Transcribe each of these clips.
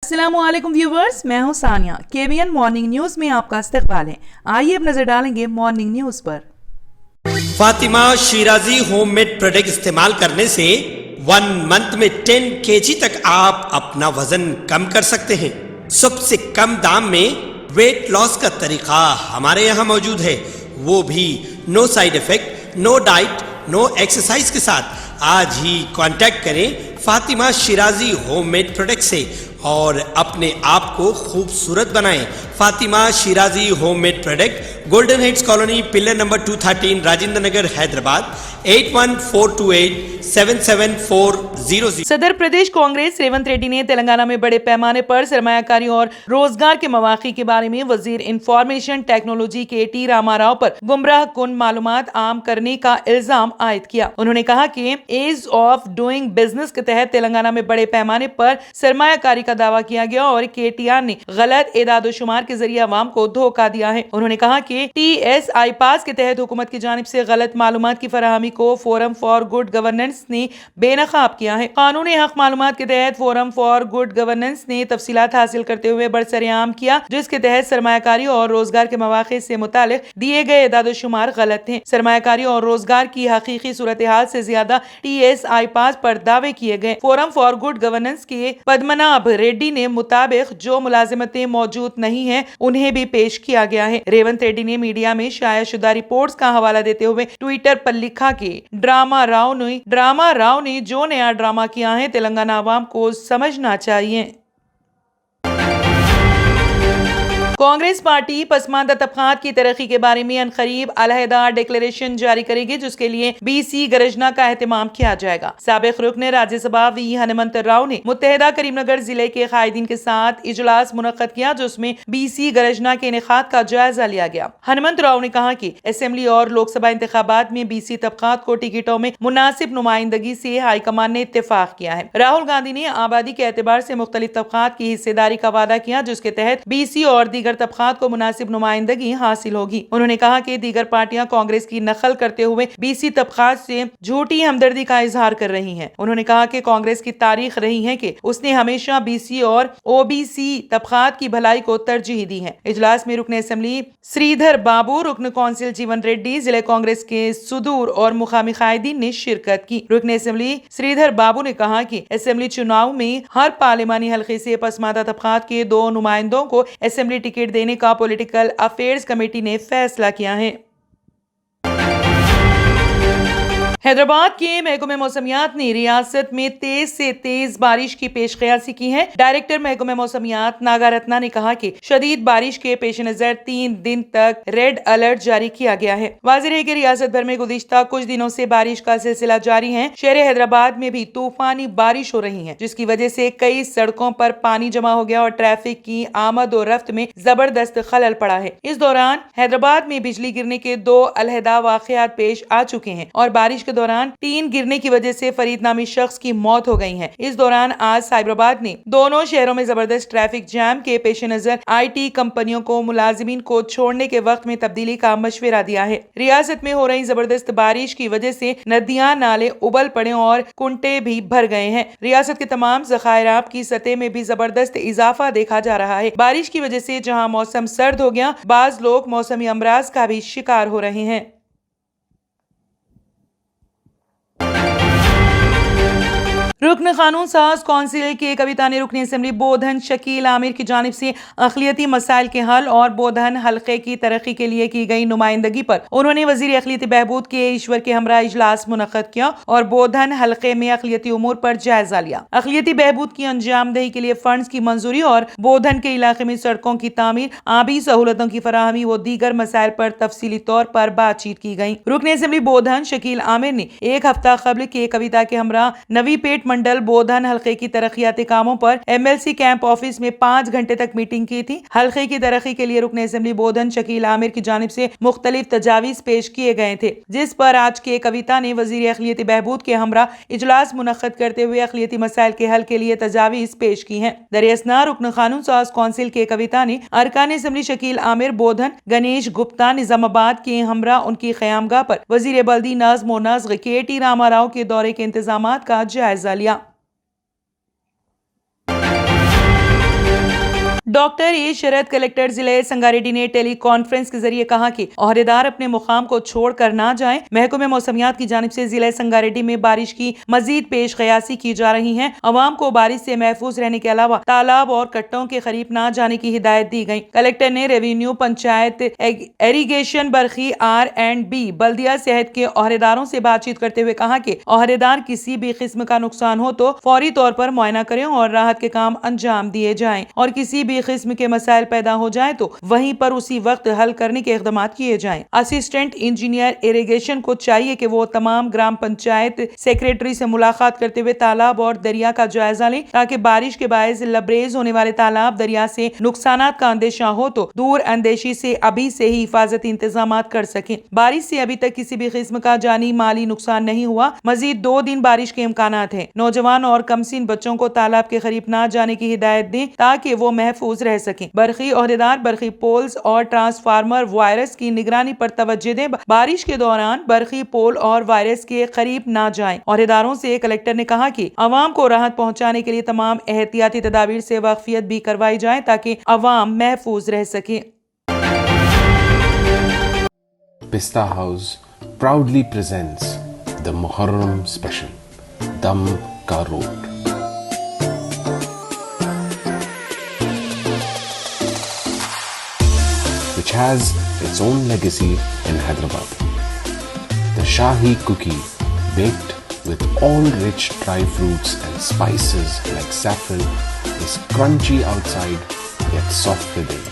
अस्सलामुअलैकुम व्यूवर्स, मैं हूं सानिया। KBN मॉर्निंग न्यूज में आपका इस्तकबाल है। आइए अब नजर डालेंगे मॉर्निंग न्यूज पर। फातिमा शिराजी होममेड प्रोडक्ट इस्तेमाल करने से 1 मंथ में 10 kg तक आप अपना वजन कम कर सकते हैं। सबसे कम दाम में वेट लॉस का तरीका हमारे यहाँ मौजूद है, वो भी no side effect, no diet, no exercise के साथ। आज ही कांटेक्ट करें फातिमा शिराजी होममेड प्रोडक्ट से और अपने आप को खूबसूरत बनाएं। Fatima Shirazi homemade product, golden heads colony, pillar number 213, Rajendra Nagar, Hyderabad 8142877400। सदर प्रदेश कांग्रेस रेवंत रेड्डी ने तेलंगाना में बड़े पैमाने पर सरमायाकारी और रोजगार के मौके के बारे में वजीर इंफॉर्मेशन टेक्नोलॉजी KT रामाराव पर गुमराह कुन मालूमात आम करने का इल्जाम आयद किया। उन्होंने कहा कि एज ऑफ डूइंग बिजनेस के तहत तेलंगाना में बड़े पैमाने पर सरमायाकारी का दावा किया गया और KTR ने गलत एदादोशुमार के जरिए अवाम को धोखा दिया है। उन्होंने कहा कि TSI पास के तहत हुकूमत की जानिब से गलत मालूमात की फराहमी को फोरम फॉर गुड गवर्नेंस ने बेनकाब किया है। कानूनी हक मालूमात के तहत फोरम फॉर गुड गवर्नेंस ने तफसीलात हासिल करते हुए बरसरेआम किया, जिसके तहत सरमायाकारी और रोजगार के मौके से मुतालिक दिए गए एदादोशुमार गलत हैं। सरमायाकारी और रोजगार की हकीकी सूरत हाल से ज्यादा TSI पास पर दावे किए गए। फोरम फॉर गुड गवर्नेंस के पद्मनाभ रेड्डी ने मुताबिक जो मुलाजिमतें मौजूद नहीं हैं उन्हें भी पेश किया गया है। रेवंत रेड्डी ने मीडिया में शाया शुदा रिपोर्ट्स का हवाला देते हुए ट्विटर पर लिखा कि ड्रामा राव ने जो नया ड्रामा किया है तेलंगाना आवाम को समझना चाहिए। कांग्रेस पार्टी पसमानदा तबकात की तरक्की के बारे में अनकरीब अलहदा डिक्लेरेशन जारी करेगी, जिसके लिए BC गरजना का एहतमाम किया जाएगा। साबिक रुकन राज्यसभा V हनुमंत राव ने मुत्तहिदा करीमनगर जिले के कायदीन के साथ इजलास मुनक्कद किया, जिसमें BC गरजना के इनेकाद का जायजा लिया गया। हनुमंत राव ने कहा कि असेंबली और लोकसभा इंतखाबात में BC तबकात को टिकटों में मुनासिब नुमाइंदगी से हाईकमान ने इत्तेफाक किया है। राहुल गांधी ने आबादी के एतबार से मुख्तलिफ तबकात की हिस्सेदारी का वादा किया, जिसके तहत BC और दीगर तबकात को मुनासिब नुमाइंदगी हासिल होगी। उन्होंने कहा कि दीगर पार्टियां कांग्रेस की नकल करते हुए BC तबकात से झूठी हमदर्दी का इजहार कर रही हैं। उन्होंने कहा कि कांग्रेस की तारीख रही है कि उसने हमेशा BC और OBC तबकात की भलाई को तरजीह दी है। इजलास में रुकन असेंबली श्रीधर बाबू, रुकन कौंसिल जीवन रेड्डी, जिले कांग्रेस के सुदूर और मुकामी कायदीन ने शिरकत की। रुकन असेंबली श्रीधर बाबू ने कहा कि असेंबली चुनाव में हर पार्लिमानी हल्के से पसमानदा तबकात के 2 नुमाइंदों को असेंबली टिकट देने का पॉलिटिकल अफेयर्स कमेटी ने फैसला किया है। हैदराबाद के महकमे मौसमियात ने रियासत में तेज से तेज बारिश की पेशकयासी की है। डायरेक्टर महकमे मौसमियात नागा रत्ना ने कहा कि शदीद बारिश के पेश नजर 3 दिन तक रेड अलर्ट जारी किया गया है। वाज़ेह है कि रियासत भर में गुज़िश्ता कुछ दिनों से बारिश का सिलसिला जारी है। शहर हैदराबाद में भी तूफानी बारिश हो रही है, जिसकी वजह से कई सड़कों पर पानी जमा हो गया और ट्रैफिक की आमद और रफ्त में जबरदस्त खलल पड़ा है। इस दौरान हैदराबाद में बिजली गिरने के 2 अलहदा वाक़यात पेश आ चुके हैं और बारिश के दौरान टीन गिरने की वजह से फरीद नामी शख्स की मौत हो गई है। इस दौरान आज साइबराबाद ने दोनों शहरों में जबरदस्त ट्रैफिक जैम के पेश नजर IT कंपनियों को मुलाजिमीन को छोड़ने के वक्त में तब्दीली का मशवरा दिया है। रियासत में हो रही जबरदस्त बारिश की वजह से नदियां नाले उबल पड़े और कुंटे भी भर गए हैं। रियासत के तमाम ज़खायरात की सतह में भी जबरदस्त इजाफा देखा जा रहा है। बारिश की वजह से जहां मौसम सर्द हो गया, बाज लोग मौसमी अमराज का भी शिकार हो रहे हैं। रुकन कानून साज कौंसिल के कविता ने रुकन असेंबली बोधन शकील आमिर की जानिब से अखिलियती मसाइल के हल और बोधन हल्के की तरक्की के लिए की गई नुमाइंदगी पर उन्होंने वजीर अखिलियती बहबूद के ईश्वर के हमरा इजलास मुनक्कद किया और बोधन हल्के में अखिलियती उमूर पर जायजा लिया। अखिलियती बहबूद की अंजामदही के लिए फंड्स की मंजूरी और बोधन के इलाके में सड़कों की तामीर, आबी सहूलतों की फराहमी व दीगर मसाइल पर तफसीली तौर पर बातचीत की गई। रुकन असेंबली बोधन शकील आमिर ने एक हफ्ता कबल के कविता के हमरा नवी पेट मंडल बोधन हल्के की तरक्याती कामों पर MLC कैंप ऑफिस में 5 घंटे तक मीटिंग की थी। हल्के की तरक्की के लिए रुकन असेंबली बोधन शकील आमिर की जानिब से मुख्तलिफ तजावीज पेश किए गए थे, जिस पर आज के कविता ने वजीर अखिलियती बहबूद के हमरा इजलास मुनक्कद करते हुए अखिलियती मसाइल के हल के लिए तजावीज पेश की हैं। दरियासना रुकन कानून साज कौंसिल के कविता ने अरकान असेंबली शकील आमिर बोधन, गणेश गुप्ता निजामाबाद के हमरा उनकी क़यामगाह पर वजीर बल्दी नज़्म व नस्ग KT रामाराव के दौरे के इंतजामात का जायजा लिया। डॉक्टर ए शरद कलेक्टर जिले संगारेड्डी ने टेली कॉन्फ्रेंस के जरिए कहा कि ओहदेदार अपने मुकाम को छोड़कर ना जाएं। महकमे मौसमियात की जानिब से जिले संगारेड्डी में बारिश की मजीद पेश कयासी की जा रही है। अवाम को बारिश से महफूज रहने के अलावा तालाब और कट्टों के करीब ना जाने की हिदायत दी गई। कलेक्टर ने रेवेन्यू, पंचायत, इरिगेशन, बरखी, R&B, बल्दिया सेहत के ओहदेदारों से बातचीत करते हुए कहा कि ओहदेदार किसी भी किस्म का नुकसान हो तो फौरी तौर पर मुआयना करें और राहत के काम अंजाम दिए जाएं, और किसी भी किस्म के मसाइल पैदा हो जाए तो वहीं पर उसी वक्त हल करने के इक़दाम किए जाएं। असिस्टेंट इंजीनियर इरिगेशन को चाहिए कि वो तमाम ग्राम पंचायत सेक्रेटरी से मुलाकात करते हुए तालाब और दरिया का जायजा लें, ताकि बारिश के बायस लबरेज होने वाले तालाब दरिया से नुकसानात का अंदेशा हो तो दूर अंदेशी से अभी से ही हिफाजती इंतजाम कर सकें। बारिश से अभी तक किसी भी किस्म का जानी माली नुकसान नहीं हुआ। मजीद 2 दिन बारिश के इम्कानात हैं। नौजवान और कमसीन बच्चों को तालाब के करीब ना जाने की हिदायत दें ताकि वो महफूज रह सकें। बरखी ओहदेदार बरखी पोल्स और ट्रांसफार्मर वायरस की निगरानी पर तवज्जो दें। बारिश के दौरान बरखी पोल और वायरस के करीब ना जाएं। ओहदेदारों से कलेक्टर ने कहा कि अवाम को राहत पहुंचाने के लिए तमाम एहतियाती तदाबीर से वाकफियत भी करवाई जाए ताकि अवाम महफूज रह सके। Pista House proudly presents the Muharram special, Dam Ka Road. Which has its own legacy in Hyderabad. The Shahi cookie, baked with all rich dry fruits and spices like saffron, is crunchy outside yet soft within.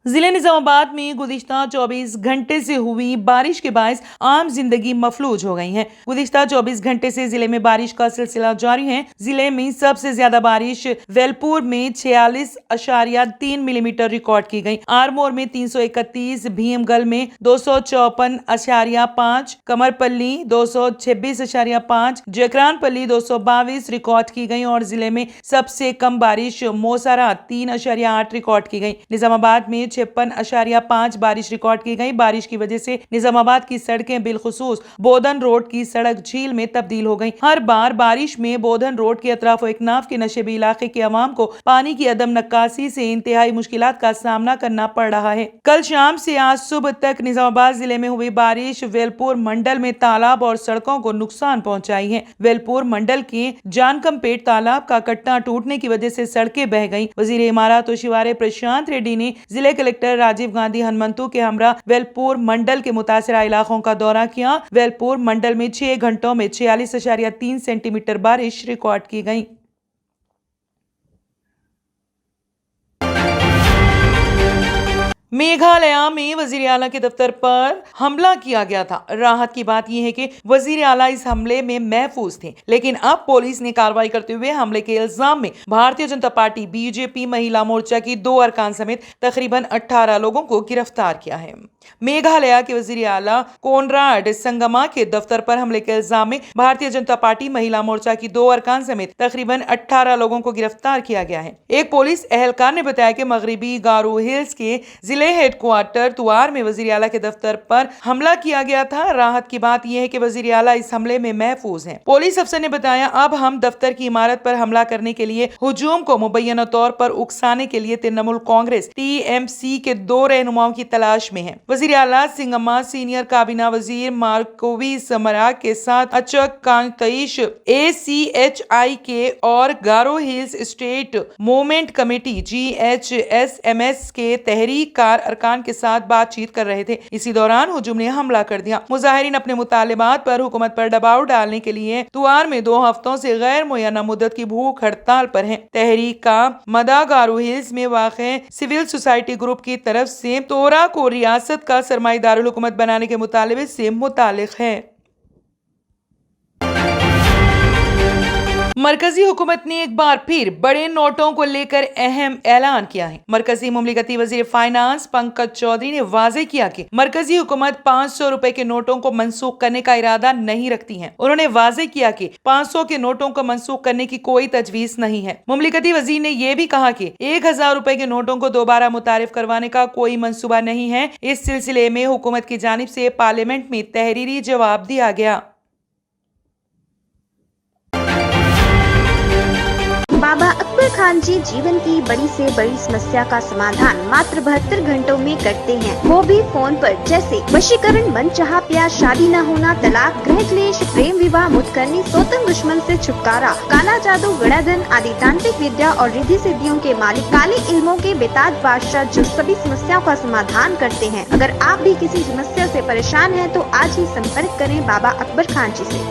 जिले निजामाबाद में गुज़िश्ता 24 घंटे से हुई बारिश के बायस आम जिंदगी मफलूज हो गई है। गुज़िश्ता 24 घंटे से जिले में बारिश का सिलसिला जारी है। जिले में सबसे ज्यादा बारिश वेलपुर में 46.3 मिलीमीटर रिकॉर्ड की गई। आरमोर में 331, भीमगल में 254.5, कमरपल्ली 226.5, जकरानपल्ली 222 रिकॉर्ड की गई और जिले में सबसे कम बारिश मोसारा 3.8 रिकॉर्ड की गई। निजामाबाद में 56.5 बारिश रिकॉर्ड की गई। बारिश की वजह से निजामाबाद की सड़कें बिलखुसूस बोधन रोड की सड़क झील में तब्दील हो गई। हर बार बारिश में बोधन रोड के अतराफ इकनाफ के नशेबी इलाके के अवाम को पानी की अदम नक्कासी से इंतहाई मुश्किलात का सामना करना पड़ रहा है। कल शाम से आज सुबह तक निजामाबाद जिले में हुई बारिश वेलपुर मंडल में तालाब और सड़कों को नुकसान पहुंचाई है। वेलपुर मंडल के जानकमपेट तालाब का कट्टा टूटने की वजह से सड़कें बह गई। वजीर इमारत और शिवारे प्रशांत रेड्डी ने जिले कलेक्टर राजीव गांधी हनुमंतु के हमरा वेलपुर मंडल के मुतासिरा इलाकों का दौरा किया। वेलपुर मंडल में 6 घंटों में 46.3 सेंटीमीटर बारिश रिकॉर्ड की गई। मेघालय में वजीर आला के दफ्तर पर हमला किया गया था। राहत की बात यह है कि वजीर आला इस हमले में महफूज थे, लेकिन अब पुलिस ने कार्रवाई करते हुए हमले के इल्जाम में भारतीय जनता पार्टी, बीजेपी, महिला मोर्चा की 2 अरकान समेत तकरीबन 18 लोगों को गिरफ्तार किया है। मेघालय के वजीर आला कोनराड संगमा के दफ्तर पर हमले के इल्जाम में भारतीय जनता पार्टी, महिला मोर्चा की 2 अरकान समेत तकरीबन 18 लोगों को गिरफ्तार किया गया है। एक पुलिस एहलकार ने बताया कि मगरबी गारो हिल्स के जिले हेडक्वार्टर तुआर में वजीर आला के दफ्तर पर हमला किया गया था। राहत की बात यह है कि वजीर आला इस हमले में महफूज हैं। पुलिस अफसर ने बताया, अब हम दफ्तर की इमारत पर हमला करने के लिए हुजूम को मुबैना तौर पर उकसाने के लिए तृणमूल कांग्रेस TMC के 2 रहनुमाओं की तलाश में है। वजीर आला सिंगमा सीनियर काबीना वजीर मार्कोवी समरा के साथ अचक कांतईश ACHI के और Garo Hills State Movement Committee GHSMS के तहरीककार अरकान के साथ बातचीत कर रहे थे। इसी दौरान हुजूम ने हमला कर दिया। मुजाहिरीन अपने मुतालिबात पर हुकूमत पर दबाव डालने के लिए तुआर में 2 हफ्तों से गैर मुय्यना मुद्दत की भूख हड़ताल पर है। तहरीक का मदा गारो हिल्स में वाक़े सिविल सोसाइटी ग्रुप की तरफ से तोरा को रियासत का सरमाईदारुल हुकूमत बनाने के मुतालिबे से मुतालिक है। मरकजी हुकूमत ने एक बार फिर बड़े नोटों को लेकर अहम ऐलान किया है। मरकजी मुमलिकती वजीर फाइनेंस पंकज चौधरी ने वाजे किया कि मरकजी हुकूमत 500 रुपए के नोटों को मनसूख करने का इरादा नहीं रखती है। उन्होंने वाजे किया कि 500 के नोटों को मनसूख करने की कोई तजवीज नहीं है। मुमलिकती वजीर ने यह भी कहा कि 1000 रुपए के नोटों को दोबारा मुतारिफ करवाने का कोई मंसूबा नहीं है। इस सिलसिले में हुकूमत की जानिब से पार्लियामेंट में तहरीरी जवाब दिया गया। बाबा अकबर खान जी जीवन की बड़ी से बड़ी समस्या का समाधान मात्र 72 घंटों में करते हैं, वो भी फोन पर। जैसे वशीकरण, मनचाहा प्यार, शादी न होना, तलाक, ग्रह क्लेश, प्रेम विवाह, मुतकरनी, सौतन दुश्मन से छुटकारा, काला जादू, गड़ाधन आदि तांत्रिक विद्या और रिद्धि सिद्धियों के मालिक काले इल्मों के बेताज बादशाह जो सभी समस्याओं का समाधान करते हैं। अगर आप भी किसी समस्या से परेशान हैं तो आज ही संपर्क करें बाबा अकबर खान जी से।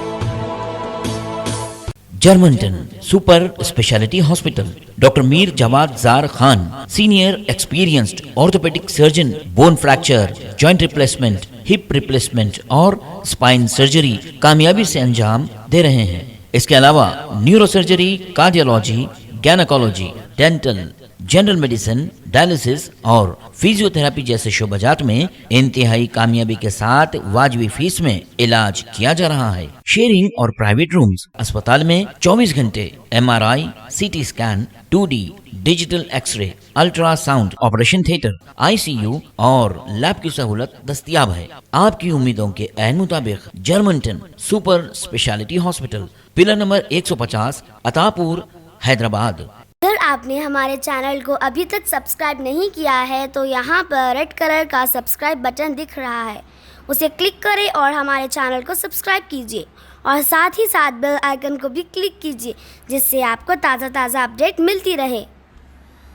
Germanton super speciality hospital, doctor Mir Jawad Zar Khan, senior experienced orthopaedic surgeon, bone fracture, joint replacement, hip replacement और स्पाइन सर्जरी कामयाबी से अंजाम दे रहे हैं। इसके अलावा neuro surgery, cardiology, gynaecology, dental, general medicine, dialysis और फिजियोथेरेपी जैसे शोबाजात में इंतहाई कामयाबी के साथ वाजबी फीस में इलाज किया जा रहा है। शेयरिंग और प्राइवेट रूम्स, अस्पताल में 24 घंटे MRI, CT scan, 2D digital x-ray, ultrasound, operation theatre, ICU और लैब की सहूलत दस्तयाब है। आपकी उम्मीदों के ऐन मुताबिक Germanton super speciality hospital, pillar number 150, Attapur, Hyderabad. अगर आपने हमारे चैनल को अभी तक सब्सक्राइब नहीं किया है तो यहाँ पर रेड कलर का सब्सक्राइब बटन दिख रहा है, उसे क्लिक करें और हमारे चैनल को सब्सक्राइब कीजिए और साथ ही साथ बेल आइकन को भी क्लिक कीजिए, जिससे आपको ताज़ा अपडेट मिलती रहे।